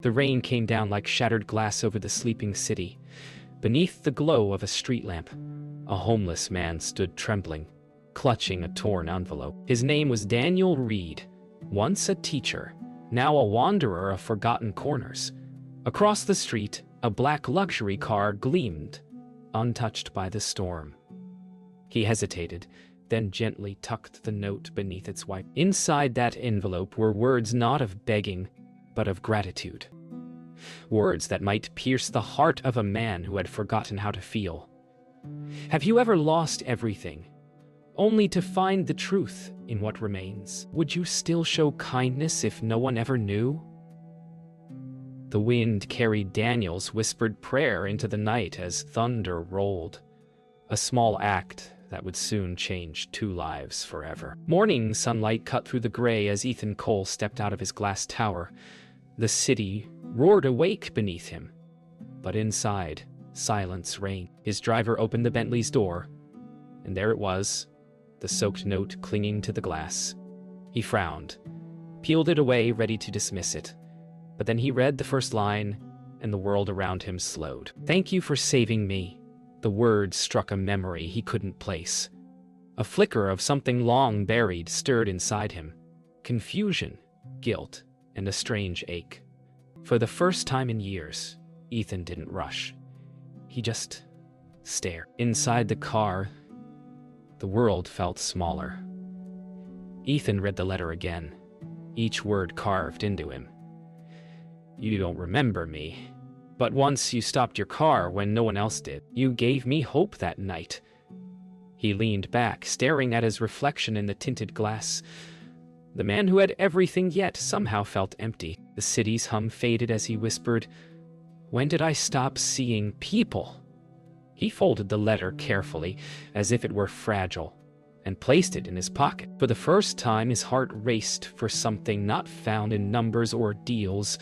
The rain came down like shattered glass over the sleeping city. Beneath the glow of a street lamp, a homeless man stood trembling, clutching a torn envelope. His name was Daniel Reed, once a teacher, now a wanderer of forgotten corners. Across the street, a black luxury car gleamed, untouched by the storm. He hesitated, then gently tucked the note beneath its wipe. Inside that envelope were words not of begging, but of gratitude. Words that might pierce the heart of a man who had forgotten how to feel. Have you ever lost everything, only to find the truth in what remains? Would you still show kindness if no one ever knew? The wind carried Daniel's whispered prayer into the night as thunder rolled, a small act that would soon change 2 lives forever. Morning sunlight cut through the gray as Ethan Cole stepped out of his glass tower. The city roared awake beneath him, but inside, silence reigned. His driver opened the Bentley's door, and there it was, the soaked note clinging to the glass. He frowned, peeled it away, ready to dismiss it. But then he read the first line, and the world around him slowed. "Thank you for saving me." The words struck a memory he couldn't place. A flicker of something long buried stirred inside him. Confusion, guilt, and a strange ache. For the first time in years, Ethan didn't rush. He just stared. Inside the car, the world felt smaller. Ethan read the letter again, each word carved into him. "You don't remember me, but once you stopped your car when no one else did. You gave me hope that night." He leaned back, staring at his reflection in the tinted glass. The man who had everything yet somehow felt empty. The city's hum faded as he whispered, "When did I stop seeing people?" He folded the letter carefully, as if it were fragile, and placed it in his pocket. For the first time, his heart raced for something not found in numbers or deals,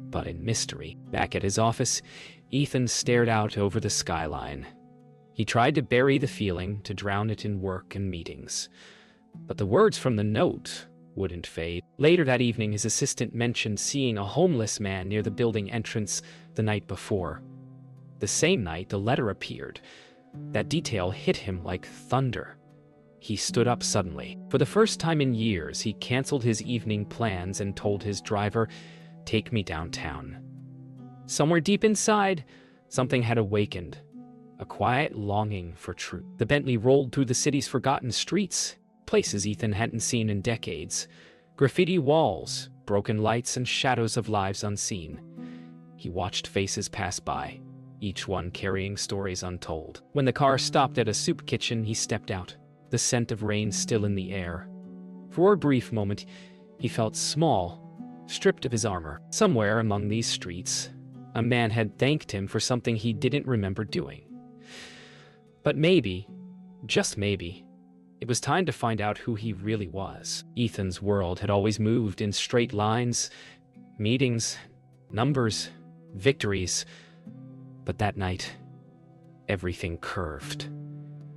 but in mystery. Back at his office, Ethan stared out over the skyline. He tried to bury the feeling, to drown it in work and meetings. But the words from the note wouldn't fade. Later that evening, his assistant mentioned seeing a homeless man near the building entrance the night before. The same night the letter appeared. That detail hit him like thunder. He stood up suddenly. For the first time in years, he canceled his evening plans and told his driver, "Take me downtown." Somewhere deep inside, something had awakened. A quiet longing for truth. The Bentley rolled through the city's forgotten streets, places Ethan hadn't seen in decades. Graffiti walls, broken lights, and shadows of lives unseen. He watched faces pass by, each one carrying stories untold. When the car stopped at a soup kitchen, he stepped out, the scent of rain still in the air. For a brief moment, he felt small, stripped of his armor. Somewhere among these streets, a man had thanked him for something he didn't remember doing. But maybe, just maybe, it was time to find out who he really was. Ethan's world had always moved in straight lines, meetings, numbers, victories. But that night, everything curved.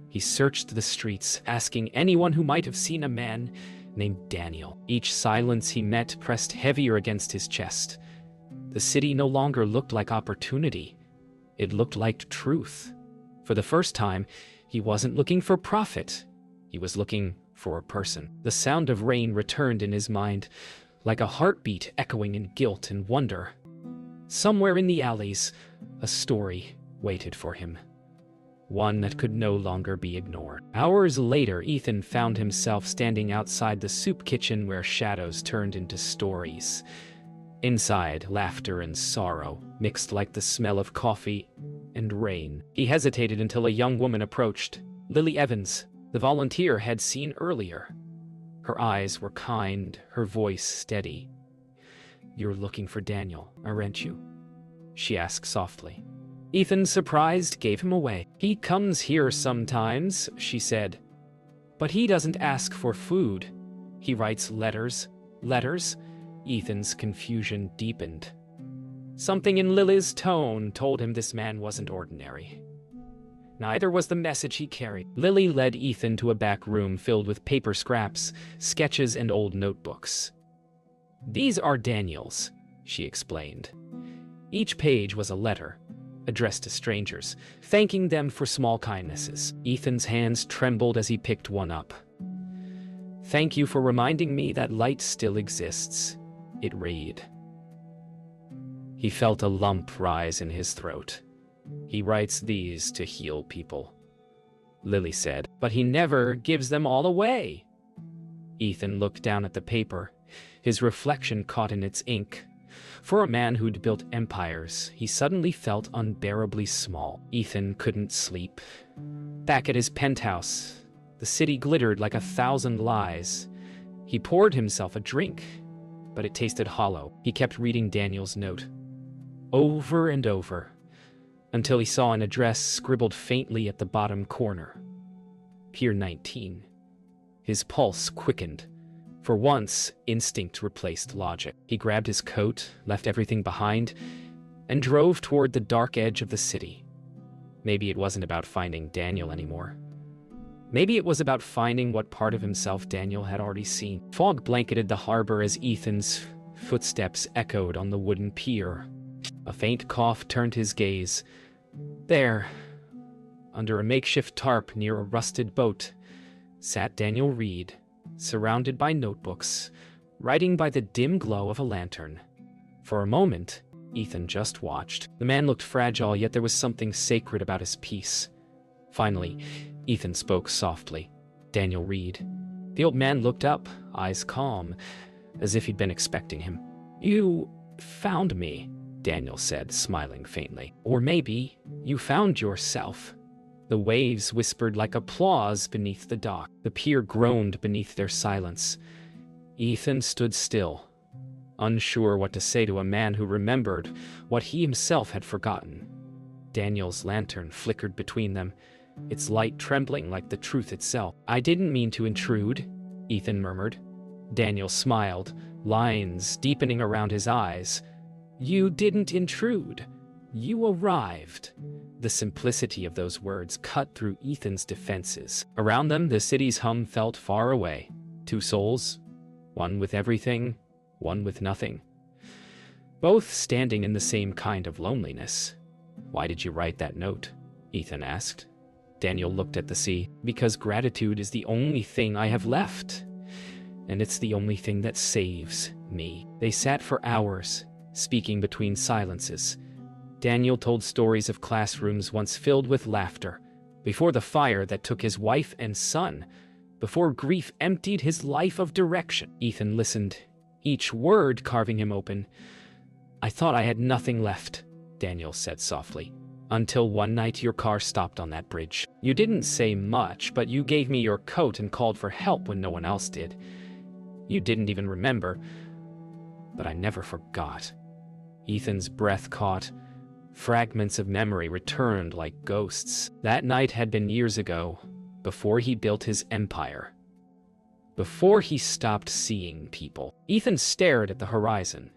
He searched the streets, asking anyone who might have seen a man named Daniel. Each silence he met pressed heavier against his chest. The city no longer looked like opportunity. It looked like truth. For the first time, he wasn't looking for profit. He was looking for a person. The sound of rain returned in his mind, like a heartbeat echoing in guilt and wonder. Somewhere in the alleys, a story waited for him. One that could no longer be ignored. Hours later, Ethan found himself standing outside the soup kitchen where shadows turned into stories. Inside, laughter and sorrow mixed like the smell of coffee and rain. He hesitated until a young woman approached, Lily Evans, the volunteer had seen earlier. Her eyes were kind, her voice steady. "You're looking for Daniel, aren't you?" she asked softly. Ethan, surprised, gave him away. "He comes here sometimes," she said. "But he doesn't ask for food. He writes letters." Letters? Ethan's confusion deepened. Something in Lily's tone told him this man wasn't ordinary. Neither was the message he carried. Lily led Ethan to a back room filled with paper scraps, sketches, and old notebooks. "These are Daniel's," she explained. Each page was a letter, addressed to strangers, thanking them for small kindnesses. Ethan's hands trembled as he picked one up. "Thank you for reminding me that light still exists," it read. He felt a lump rise in his throat. "He writes these to heal people," Lily said, "but he never gives them all away." Ethan looked down at the paper, his reflection caught in its ink. For a man who'd built empires, he suddenly felt unbearably small. Ethan couldn't sleep. Back at his penthouse, the city glittered like 1,000 lies. He poured himself a drink, but it tasted hollow. He kept reading Daniel's note, over and over, until he saw an address scribbled faintly at the bottom corner. Pier 19. His pulse quickened. For once, instinct replaced logic. He grabbed his coat, left everything behind, and drove toward the dark edge of the city. Maybe it wasn't about finding Daniel anymore. Maybe it was about finding what part of himself Daniel had already seen. Fog blanketed the harbor as Ethan's footsteps echoed on the wooden pier. A faint cough turned his gaze. There, under a makeshift tarp near a rusted boat, sat Daniel Reed, surrounded by notebooks, writing by the dim glow of a lantern. For a moment, Ethan just watched. The man looked fragile, yet there was something sacred about his peace. Finally, Ethan spoke softly. "Daniel Reed." The old man looked up, eyes calm, as if he'd been expecting him. "You found me," Daniel said, smiling faintly. "Or maybe you found yourself." The waves whispered like applause beneath the dock. The pier groaned beneath their silence. Ethan stood still, unsure what to say to a man who remembered what he himself had forgotten. Daniel's lantern flickered between them, its light trembling like the truth itself. "I didn't mean to intrude," Ethan murmured. Daniel smiled, lines deepening around his eyes. "You didn't intrude. You arrived." The simplicity of those words cut through Ethan's defenses. Around them, the city's hum felt far away. Two souls, one with everything, one with nothing. Both standing in the same kind of loneliness. "Why did you write that note?" Ethan asked. Daniel looked at the sea. "Because gratitude is the only thing I have left. And it's the only thing that saves me." They sat for hours, speaking between silences. Daniel told stories of classrooms once filled with laughter, before the fire that took his wife and son, before grief emptied his life of direction. Ethan listened, each word carving him open. "I thought I had nothing left," Daniel said softly, "until one night your car stopped on that bridge. You didn't say much, but you gave me your coat and called for help when no one else did. You didn't even remember, but I never forgot." Ethan's breath caught. Fragments of memory returned like ghosts. That night had been years ago, before he built his empire. Before he stopped seeing people. Ethan stared at the horizon.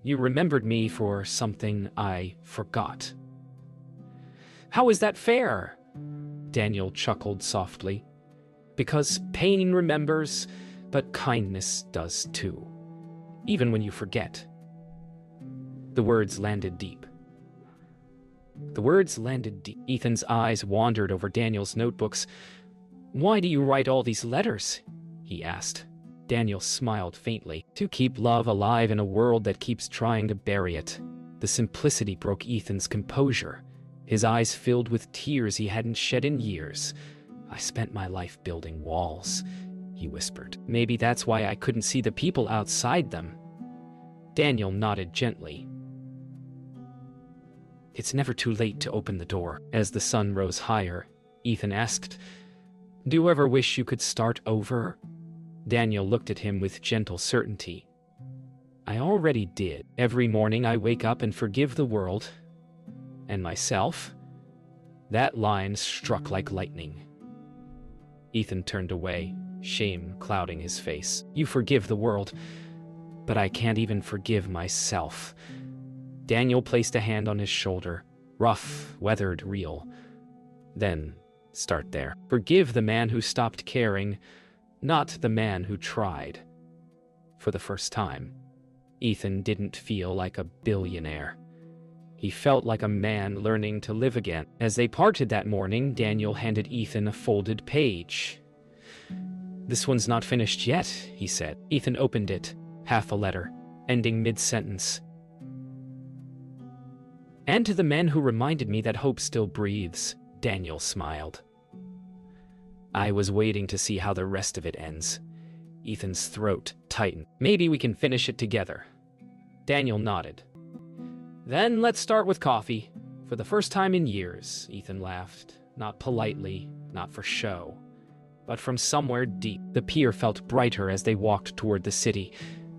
"You remembered me for something I forgot." "How is that fair?" Daniel chuckled softly. "Because pain remembers, but kindness does too. Even when you forget." The words landed deep. Ethan's eyes wandered over Daniel's notebooks. "Why do you write all these letters?" he asked. Daniel smiled faintly. "To keep love alive in a world that keeps trying to bury it." The simplicity broke Ethan's composure. His eyes filled with tears he hadn't shed in years. "I spent my life building walls," he whispered. "Maybe that's why I couldn't see the people outside them." Daniel nodded gently. "It's never too late to open the door." As the sun rose higher, Ethan asked, "Do you ever wish you could start over?" Daniel looked at him with gentle certainty. "I already did. Every morning I wake up and forgive the world. And myself." That line struck like lightning. Ethan turned away, shame clouding his face. "You forgive the world, but I can't even forgive myself." Daniel placed a hand on his shoulder, rough, weathered, real. "Then start there. Forgive the man who stopped caring, not the man who tried. For the first time." Ethan didn't feel like a billionaire. He felt like a man learning to live again. As they parted that morning, Daniel handed Ethan a folded page. "This one's not finished yet," he said. Ethan opened it, half a letter, ending mid-sentence. "And to the men who reminded me that hope still breathes," Daniel smiled. "I was waiting to see how the rest of it ends." Ethan's throat tightened. "Maybe we can finish it together." Daniel nodded. "Then let's start with coffee." For the first time in years, Ethan laughed, not politely, not for show, but from somewhere deep. The pier felt brighter as they walked toward the city,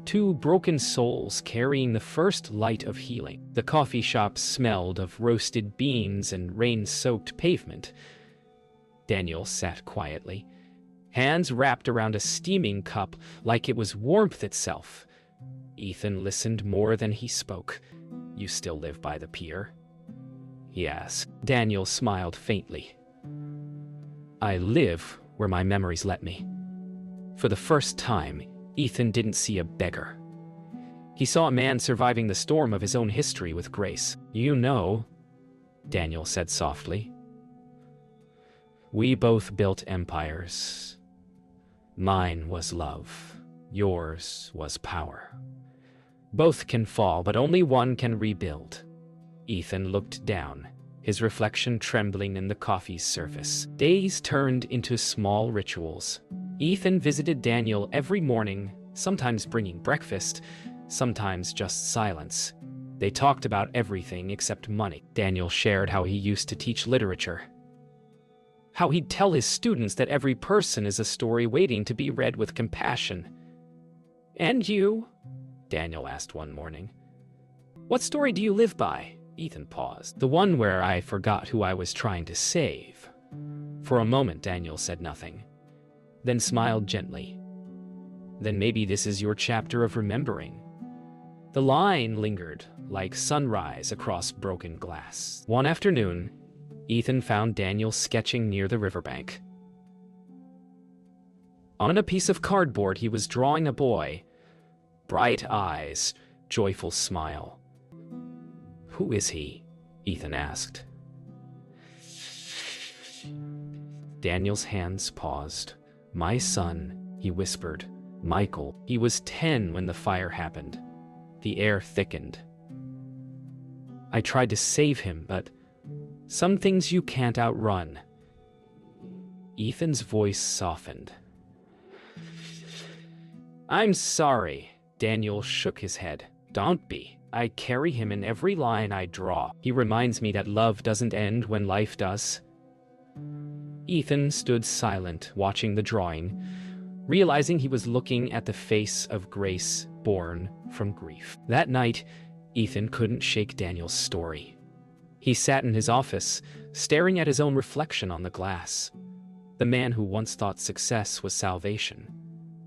two broken souls carrying the first light of healing. The coffee shop smelled of roasted beans and rain-soaked pavement. Daniel sat quietly, hands wrapped around a steaming cup like it was warmth itself. Ethan listened more than he spoke. "You still live by the pier?" he asked. Daniel smiled faintly. "I live where my memories let me." For the first time, Ethan didn't see a beggar. He saw a man surviving the storm of his own history with grace. "You know," Daniel said softly, "we both built empires. Mine was love. Yours was power. Both can fall, but only one can rebuild." Ethan looked down, his reflection trembling in the coffee's surface. Days turned into small rituals. Ethan visited Daniel every morning, sometimes bringing breakfast, sometimes just silence. They talked about everything except money. Daniel shared how he used to teach literature, how he'd tell his students that every person is a story waiting to be read with compassion. "And you?" Daniel asked one morning. "What story do you live by?" Ethan paused. "The one where I forgot who I was trying to save." For a moment, Daniel said nothing, then smiled gently. "Then maybe this is your chapter of remembering." The line lingered, like sunrise across broken glass. One afternoon, Ethan found Daniel sketching near the riverbank. On a piece of cardboard, he was drawing a boy. Bright eyes, joyful smile. "Who is he?" Ethan asked. Daniel's hands paused. "My son," he whispered. "Michael. He was 10 when the fire happened." The air thickened. "I tried to save him, but some things you can't outrun." Ethan's voice softened. "I'm sorry." Daniel shook his head. "Don't be. I carry him in every line I draw. He reminds me that love doesn't end when life does." Ethan stood silent, watching the drawing, realizing he was looking at the face of grace born from grief. That night, Ethan couldn't shake Daniel's story. He sat in his office, staring at his own reflection on the glass. The man who once thought success was salvation.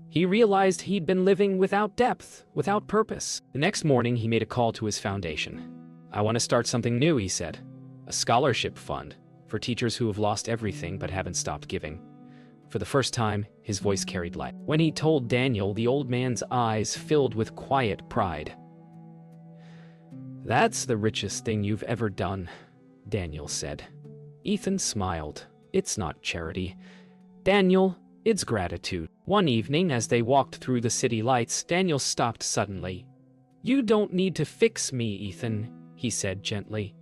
He realized he'd been living without depth, without purpose. The next morning, he made a call to his foundation. "I want to start something new," he said. "A scholarship fund for teachers who have lost everything but haven't stopped giving." For the first time, his voice carried light. When he told Daniel, the old man's eyes filled with quiet pride. "That's the richest thing you've ever done," Daniel said. Ethan smiled. "It's not charity, Daniel, it's gratitude." One evening, as they walked through the city lights, Daniel stopped suddenly. "You don't need to fix me, Ethan," he said gently.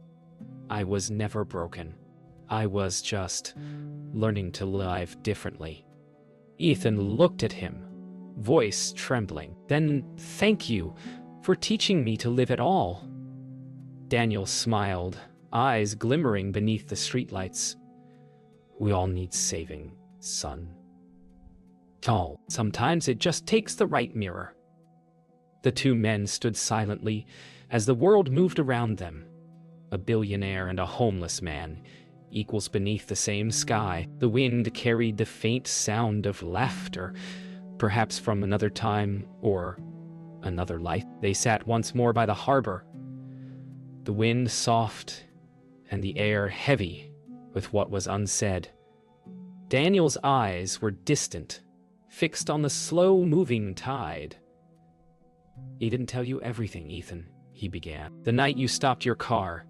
"I was never broken. I was just learning to live differently." Ethan looked at him, voice trembling. "Then thank you for teaching me to live at all." Daniel smiled, eyes glimmering beneath the streetlights. "We all need saving, son. Sometimes it just takes the right mirror." The two men stood silently as the world moved around them. A billionaire and a homeless man, equals beneath the same sky. The wind carried the faint sound of laughter, perhaps from another time or another life. They sat once more by the harbor, the wind soft and the air heavy with what was unsaid. Daniel's eyes were distant, fixed on the slow-moving tide. He didn't tell you everything, Ethan, he began. The night you stopped your car.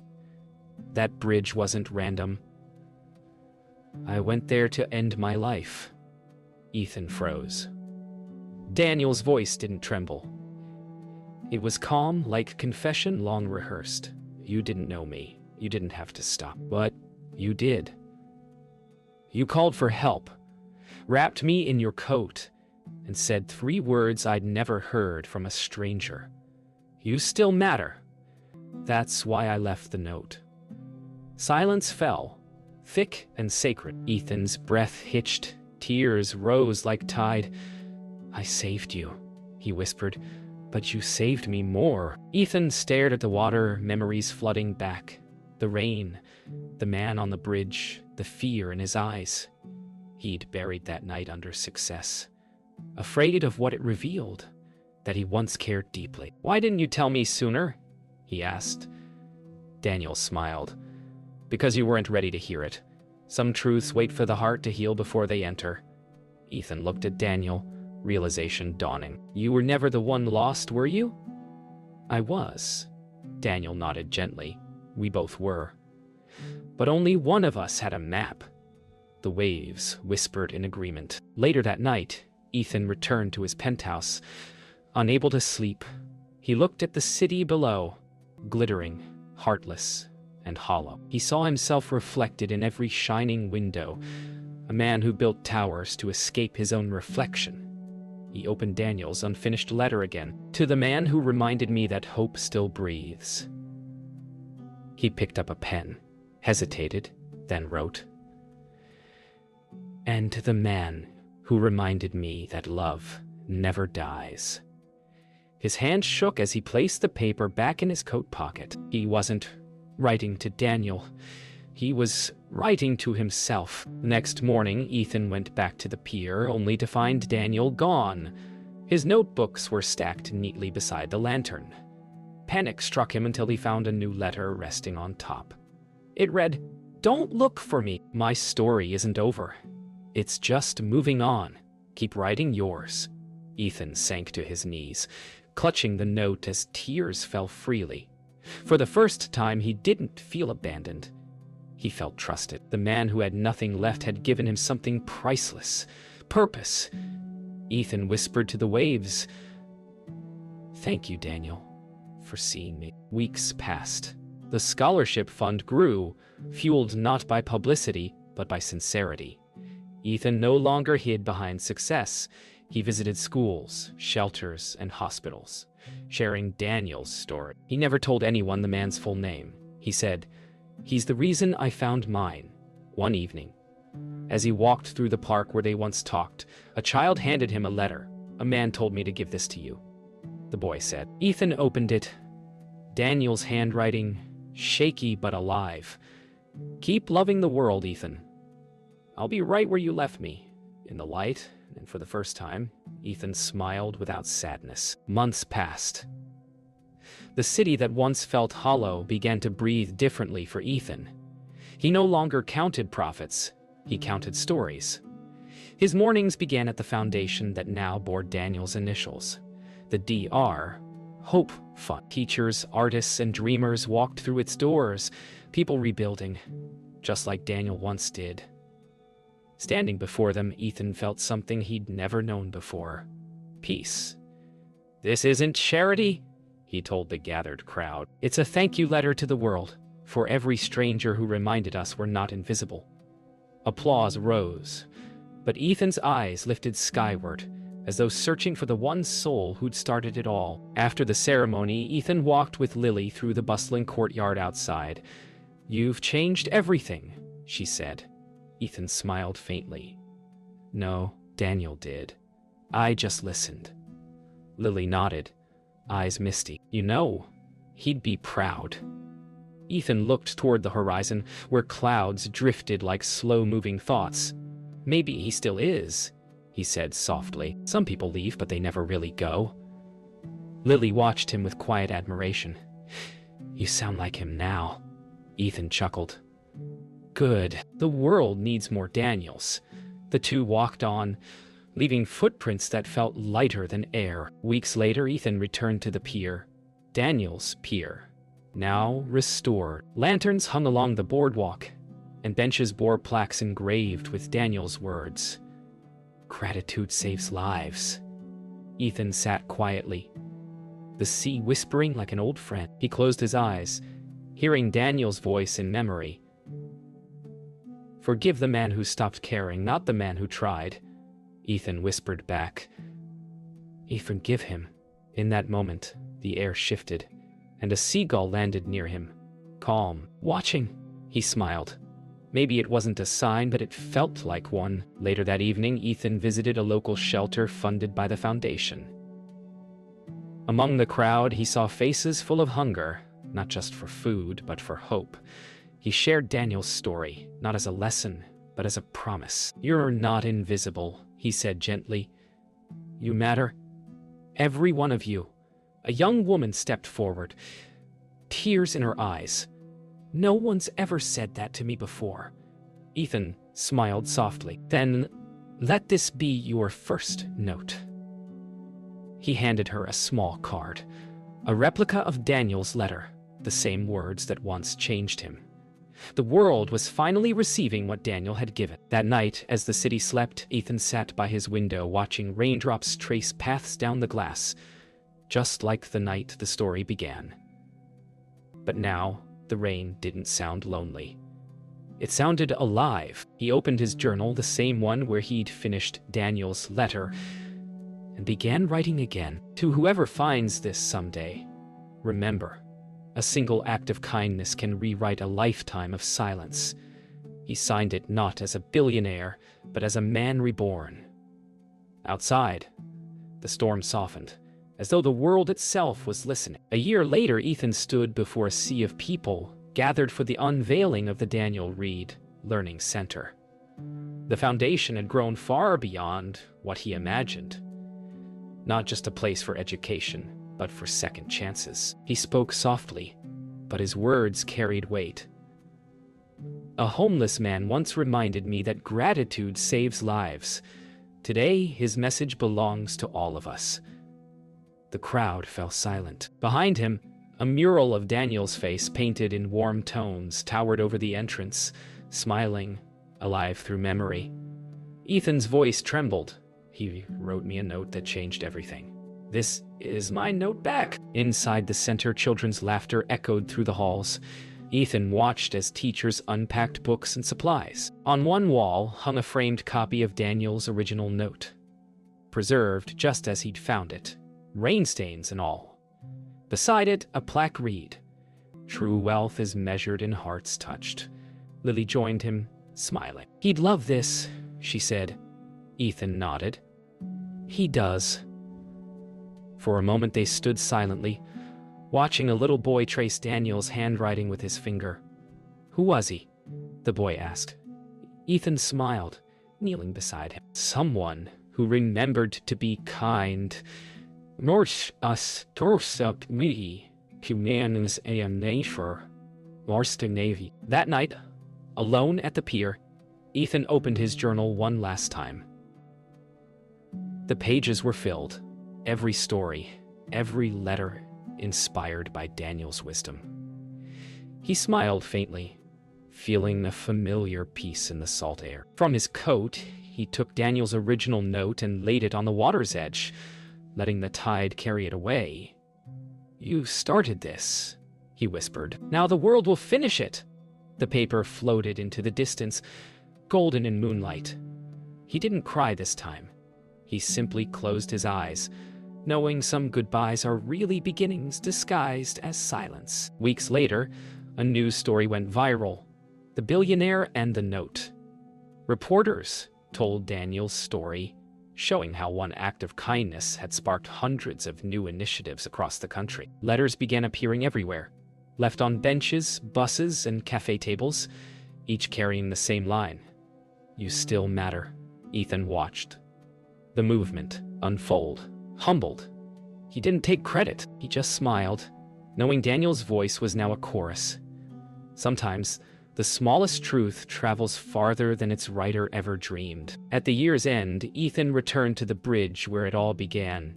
That bridge wasn't random. I went there to end my life. Ethan froze. Daniel's voice didn't tremble. It was calm, like confession long rehearsed. You didn't know me. You didn't have to stop. But you did. You called for help, wrapped me in your coat, and said 3 words I'd never heard from a stranger. You still matter. That's why I left the note. Silence fell, thick and sacred. Ethan's breath hitched, tears rose like tide. I saved you, he whispered, but you saved me more. Ethan stared at the water, memories flooding back. The rain, the man on the bridge, the fear in his eyes. He'd buried that night under success, afraid of what it revealed, that he once cared deeply. Why didn't you tell me sooner? He asked. Daniel smiled. Because you weren't ready to hear it. Some truths wait for the heart to heal before they enter. Ethan looked at Daniel, realization dawning. You were never the one lost, were you? I was. Daniel nodded gently. We both were. But only one of us had a map. The waves whispered in agreement. Later that night, Ethan returned to his penthouse. Unable to sleep, he looked at the city below, glittering, heartless, and hollow. He saw himself reflected in every shining window, a man who built towers to escape his own reflection. He opened Daniel's unfinished letter again. To the man who reminded me that hope still breathes. He picked up a pen, hesitated, then wrote. And to the man who reminded me that love never dies. His hand shook as he placed the paper back in his coat pocket. He wasn't writing to Daniel. He was writing to himself. Next morning, Ethan went back to the pier, only to find Daniel gone. His notebooks were stacked neatly beside the lantern. Panic struck him until he found a new letter resting on top. It read, Don't look for me. My story isn't over. It's just moving on. Keep writing yours. Ethan sank to his knees, clutching the note as tears fell freely. For the first time, he didn't feel abandoned. He felt trusted. The man who had nothing left had given him something priceless. Purpose. Ethan whispered to the waves, Thank you, Daniel, for seeing me. Weeks passed. The scholarship fund grew, fueled not by publicity, but by sincerity. Ethan no longer hid behind success. He visited schools, shelters, and hospitals, sharing Daniel's story. He never told anyone the man's full name. He said, He's the reason I found mine. One evening, as he walked through the park where they once talked, a child handed him a letter. A man told me to give this to you, the boy said. Ethan opened it. Daniel's handwriting, shaky but alive. Keep loving the world, Ethan. I'll be right where you left me, in the light, and for the first time, Ethan smiled without sadness. Months passed. The city that once felt hollow began to breathe differently for Ethan. He no longer counted profits, he counted stories. His mornings began at the foundation that now bore Daniel's initials, the DR, Hope Fund. Teachers, artists, and dreamers walked through its doors, people rebuilding, just like Daniel once did. Standing before them, Ethan felt something he'd never known before. Peace. This isn't charity, he told the gathered crowd. It's a thank you letter to the world, for every stranger who reminded us we're not invisible. Applause rose, but Ethan's eyes lifted skyward, as though searching for the one soul who'd started it all. After the ceremony, Ethan walked with Lily through the bustling courtyard outside. You've changed everything, she said. Ethan smiled faintly. No, Daniel did. I just listened. Lily nodded, eyes misty. You know, he'd be proud. Ethan looked toward the horizon, where clouds drifted like slow-moving thoughts. Maybe he still is, he said softly. Some people leave, but they never really go. Lily watched him with quiet admiration. You sound like him now, Ethan chuckled. Good. The world needs more Daniels. The two walked on, leaving footprints that felt lighter than air. Weeks later, Ethan returned to the pier. Daniel's pier, now restored. Lanterns hung along the boardwalk, and benches bore plaques engraved with Daniel's words. "Gratitude saves lives." Ethan sat quietly, the sea whispering like an old friend. He closed his eyes, hearing Daniel's voice in memory. "Forgive the man who stopped caring, not the man who tried," Ethan whispered back. "Forgive him." In that moment, the air shifted, and a seagull landed near him, calm, watching. He smiled. Maybe it wasn't a sign, but it felt like one. Later that evening, Ethan visited a local shelter funded by the foundation. Among the crowd, he saw faces full of hunger, not just for food, but for hope. He shared Daniel's story, not as a lesson, but as a promise. "You're not invisible," he said gently. "You matter. Every one of you." A young woman stepped forward, tears in her eyes. "No one's ever said that to me before." Ethan smiled softly. "Then let this be your first note." He handed her a small card, a replica of Daniel's letter, the same words that once changed him. The world was finally receiving what Daniel had given. That night, as the city slept, Ethan sat by his window watching raindrops trace paths down the glass, just like the night the story began. But now, the rain didn't sound lonely. It sounded alive. He opened his journal, the same one where he'd finished Daniel's letter, and began writing again. "To whoever finds this someday, remember, a single act of kindness can rewrite a lifetime of silence." He signed it not as a billionaire, but as a man reborn. Outside, the storm softened, as though the world itself was listening. A year later, Ethan stood before a sea of people gathered for the unveiling of the Daniel Reed Learning Center. The foundation had grown far beyond what he imagined. Not just a place for education, but for second chances. He spoke softly, but his words carried weight. "A homeless man once reminded me that gratitude saves lives. Today, his message belongs to all of us." The crowd fell silent. Behind him, a mural of Daniel's face painted in warm tones towered over the entrance, smiling, alive through memory. Ethan's voice trembled. "He wrote me a note that changed everything. This is my note back." Inside the center, children's laughter echoed through the halls. Ethan watched as teachers unpacked books and supplies. On one wall hung a framed copy of Daniel's original note, preserved just as he'd found it, rain stains and all. Beside it, a plaque read, "True wealth is measured in hearts touched." Lily joined him, smiling. "He'd love this," she said. Ethan nodded. "He does." For a moment they stood silently, watching a little boy trace Daniel's handwriting with his finger. "Who was he?" the boy asked. Ethan smiled, kneeling beside him. "Someone who remembered to be kind. North us torsup me, humanus and nature, Marsta Navy." That night, alone at the pier, Ethan opened his journal one last time. The pages were filled, every story, every letter inspired by Daniel's wisdom. He smiled faintly, feeling a familiar peace in the salt air. From his coat, he took Daniel's original note and laid it on the water's edge, letting the tide carry it away. "You started this," he whispered. "Now the world will finish it." The paper floated into the distance, golden in moonlight. He didn't cry this time. He simply closed his eyes, knowing some goodbyes are really beginnings disguised as silence. Weeks later, a news story went viral: the billionaire and the note. Reporters told Daniel's story, showing how one act of kindness had sparked hundreds of new initiatives across the country. Letters began appearing everywhere, left on benches, buses, and cafe tables, each carrying the same line: "You still matter." Ethan watched the movement unfold, humbled. He didn't take credit, he just smiled, knowing Daniel's voice was now a chorus. Sometimes, The smallest truth travels farther than its writer ever dreamed. At the year's end, Ethan returned to the bridge where it all began,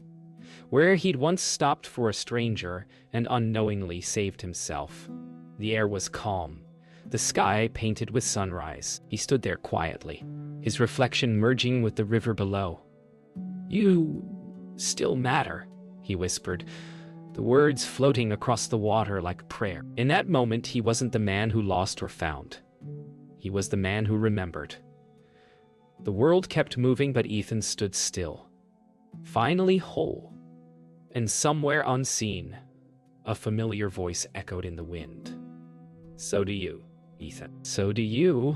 where he'd once stopped for a stranger and unknowingly saved himself. The air was calm, the sky painted with sunrise. He stood there quietly, his reflection merging with the river below. "You still matter," he whispered, the words floating across the water like prayer. In that moment, he wasn't the man who lost or found. He was the man who remembered. The world kept moving, but Ethan stood still, finally whole. And somewhere unseen, a familiar voice echoed in the wind. "So do you, Ethan. So do you."